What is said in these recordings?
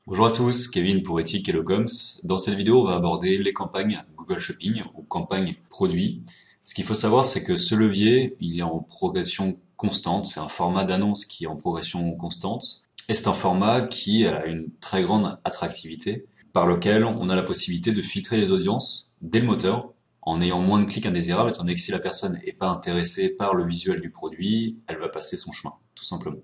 Bonjour à tous, Kevin pour Ethic et Logoms. Dans cette vidéo, on va aborder les campagnes Google Shopping ou campagnes produits. Ce qu'il faut savoir, c'est que ce levier, il est en progression constante. C'est un format d'annonce qui est en progression constante. Et c'est un format qui a une très grande attractivité, par lequel on a la possibilité de filtrer les audiences dès le moteur, en ayant moins de clics indésirables, étant donné que si la personne n'est pas intéressée par le visuel du produit, elle va passer son chemin, tout simplement.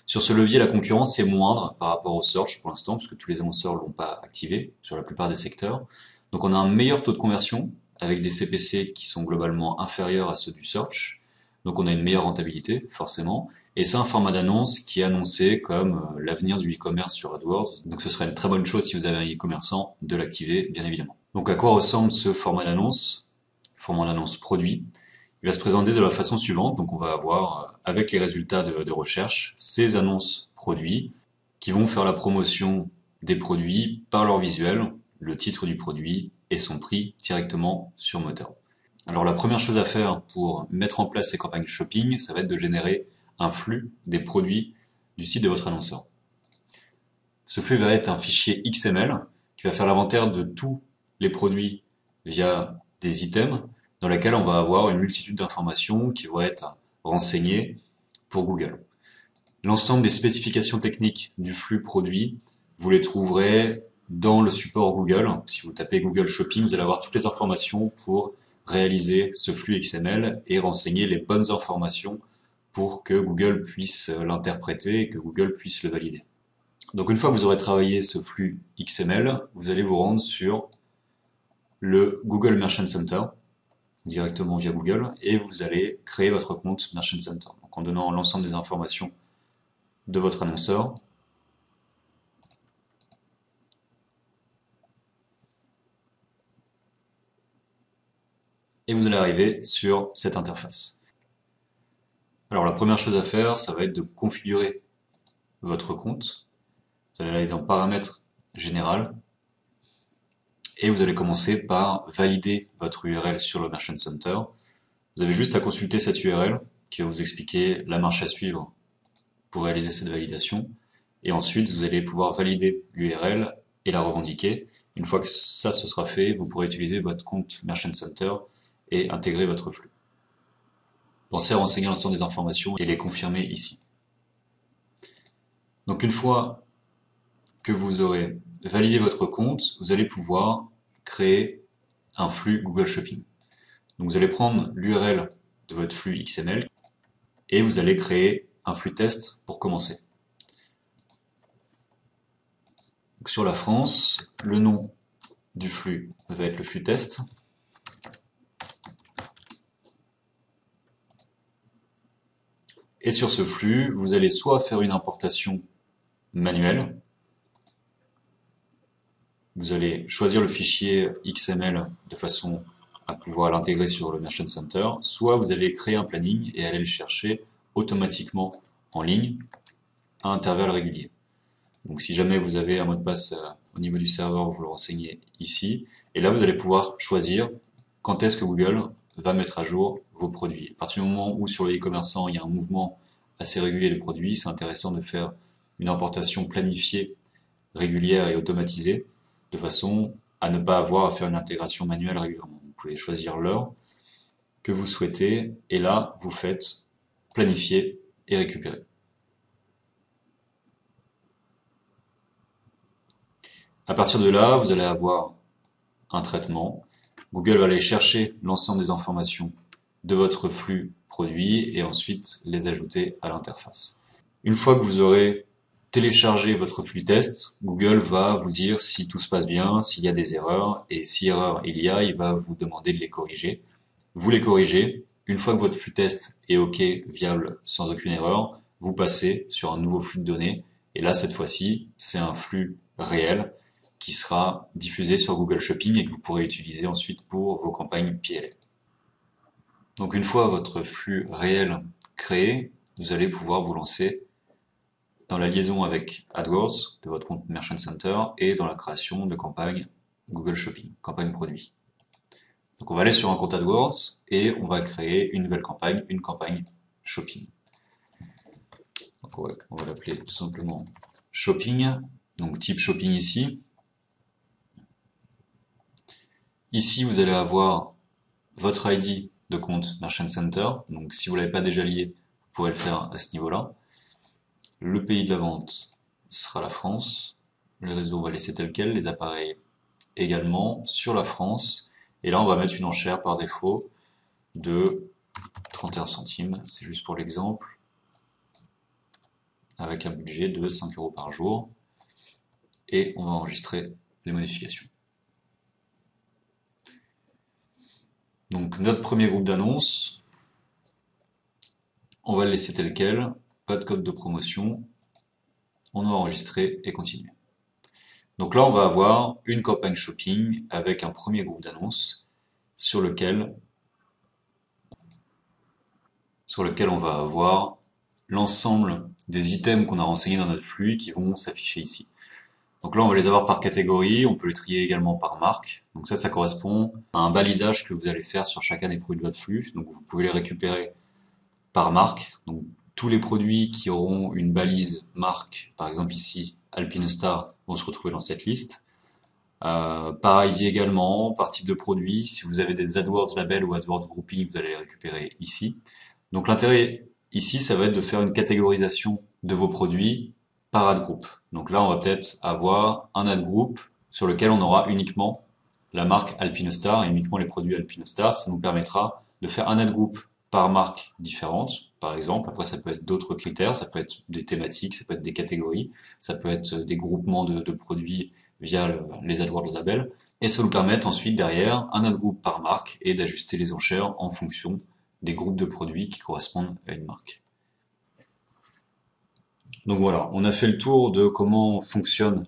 Sur ce levier, la concurrence est moindre par rapport au search pour l'instant, puisque tous les annonceurs ne l'ont pas activé sur la plupart des secteurs. Donc on a un meilleur taux de conversion avec des CPC qui sont globalement inférieurs à ceux du search. Donc on a une meilleure rentabilité, forcément. Et c'est un format d'annonce qui est annoncé comme l'avenir du e-commerce sur AdWords. Donc ce serait une très bonne chose si vous avez un e-commerçant de l'activer, bien évidemment. Donc à quoi ressemble ce format d'annonce? Format d'annonce produit. Il va se présenter de la façon suivante. Donc on va avoir, avec les résultats de recherche, ces annonces produits qui vont faire la promotion des produits par leur visuel, le titre du produit et son prix directement sur moteur. Alors la première chose à faire pour mettre en place ces campagnes shopping, ça va être de générer un flux des produits du site de votre annonceur. Ce flux va être un fichier XML qui va faire l'inventaire de tous les produits via des items dans lesquels on va avoir une multitude d'informations qui vont être renseignées pour Google. L'ensemble des spécifications techniques du flux produit, vous les trouverez dans le support Google. Si vous tapez Google Shopping, vous allez avoir toutes les informations pour réaliser ce flux XML et renseigner les bonnes informations pour que Google puisse l'interpréter et que Google puisse le valider. Donc une fois que vous aurez travaillé ce flux XML, vous allez vous rendre sur le Google Merchant Center directement via Google et vous allez créer votre compte Merchant Center. Donc en donnant l'ensemble des informations de votre annonceur. Et vous allez arriver sur cette interface. Alors la première chose à faire, ça va être de configurer votre compte. Vous allez aller dans Paramètres général et vous allez commencer par valider votre URL sur le Merchant Center. Vous avez juste à consulter cette URL qui va vous expliquer la marche à suivre pour réaliser cette validation. Et ensuite, vous allez pouvoir valider l'URL et la revendiquer. Une fois que ça se sera fait, vous pourrez utiliser votre compte Merchant Center et intégrer votre flux. Pensez à renseigner l'ensemble des informations et les confirmer ici. Donc une fois que vous aurez validé votre compte, vous allez pouvoir créer un flux Google Shopping. Donc vous allez prendre l'URL de votre flux XML et vous allez créer un flux test pour commencer. Donc sur la France, le nom du flux va être le flux test. Et sur ce flux, vous allez soit faire une importation manuelle, vous allez choisir le fichier XML de façon à pouvoir l'intégrer sur le Merchant Center, soit vous allez créer un planning et aller le chercher automatiquement en ligne à intervalles réguliers. Donc si jamais vous avez un mot de passe au niveau du serveur, vous le renseignez ici, et là vous allez pouvoir choisir quand est-ce que Google va mettre à jour vos produits. À partir du moment où sur le e-commerçant il y a un mouvement assez régulier des produits, c'est intéressant de faire une importation planifiée, régulière et automatisée, de façon à ne pas avoir à faire une intégration manuelle régulièrement. Vous pouvez choisir l'heure que vous souhaitez, et là vous faites planifier et récupérer. À partir de là, vous allez avoir un traitement. Google va aller chercher l'ensemble des informations de votre flux produit et ensuite les ajouter à l'interface. Une fois que vous aurez téléchargé votre flux test, Google va vous dire si tout se passe bien, s'il y a des erreurs, et si erreur il y a, il va vous demander de les corriger. Vous les corrigez. Une fois que votre flux test est OK, viable, sans aucune erreur, vous passez sur un nouveau flux de données. Et là, cette fois-ci, c'est un flux réel qui sera diffusé sur Google Shopping et que vous pourrez utiliser ensuite pour vos campagnes PLA. Donc une fois votre flux réel créé, vous allez pouvoir vous lancer dans la liaison avec AdWords de votre compte Merchant Center et dans la création de campagnes Google Shopping, campagne produit. Donc on va aller sur un compte AdWords et on va créer une nouvelle campagne, une campagne Shopping. Donc on va l'appeler tout simplement Shopping. donc type shopping ici. Ici, vous allez avoir votre ID de compte Merchant Center. Donc si vous ne l'avez pas déjà lié, vous pourrez le faire à ce niveau-là. Le pays de la vente sera la France. Le réseau, on va laisser tel quel. Les appareils également sur la France. Et là, on va mettre une enchère par défaut de 31 centimes. C'est juste pour l'exemple. Avec un budget de 5 € par jour. Et on va enregistrer les modifications. Donc notre premier groupe d'annonces, on va le laisser tel quel, pas de code de promotion, on va enregistrer et continuer. Donc là on va avoir une campagne shopping avec un premier groupe d'annonces sur lequel on va avoir l'ensemble des items qu'on a renseignés dans notre flux qui vont s'afficher ici. Donc là, on va les avoir par catégorie, on peut les trier également par marque. Donc ça correspond à un balisage que vous allez faire sur chacun des produits de votre flux. Donc vous pouvez les récupérer par marque. Donc tous les produits qui auront une balise marque, par exemple ici, Alpinestar, vont se retrouver dans cette liste. Par ID également, par type de produit. Si vous avez des AdWords label ou AdWords grouping, vous allez les récupérer ici. Donc l'intérêt ici, ça va être de faire une catégorisation de vos produits par ad group. Donc là, on va peut-être avoir un ad group sur lequel on aura uniquement la marque Alpinestar et uniquement les produits Alpinestar. Ça nous permettra de faire un ad group par marque différente, par exemple. Après, ça peut être d'autres critères, ça peut être des thématiques, ça peut être des catégories, ça peut être des groupements de produits via les AdWords labels. Et ça nous permet ensuite derrière un ad group par marque et d'ajuster les enchères en fonction des groupes de produits qui correspondent à une marque. Donc voilà, on a fait le tour de comment fonctionne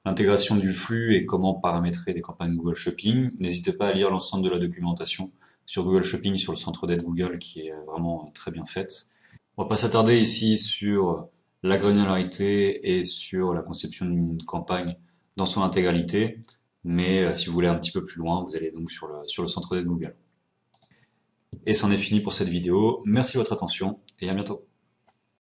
l'intégration du flux et comment paramétrer des campagnes Google Shopping. N'hésitez pas à lire l'ensemble de la documentation sur Google Shopping, sur le centre d'aide Google qui est vraiment très bien faite. On va pas s'attarder ici sur la granularité et sur la conception d'une campagne dans son intégralité, mais si vous voulez un petit peu plus loin, vous allez donc sur le centre d'aide Google. Et c'en est fini pour cette vidéo. Merci de votre attention et à bientôt.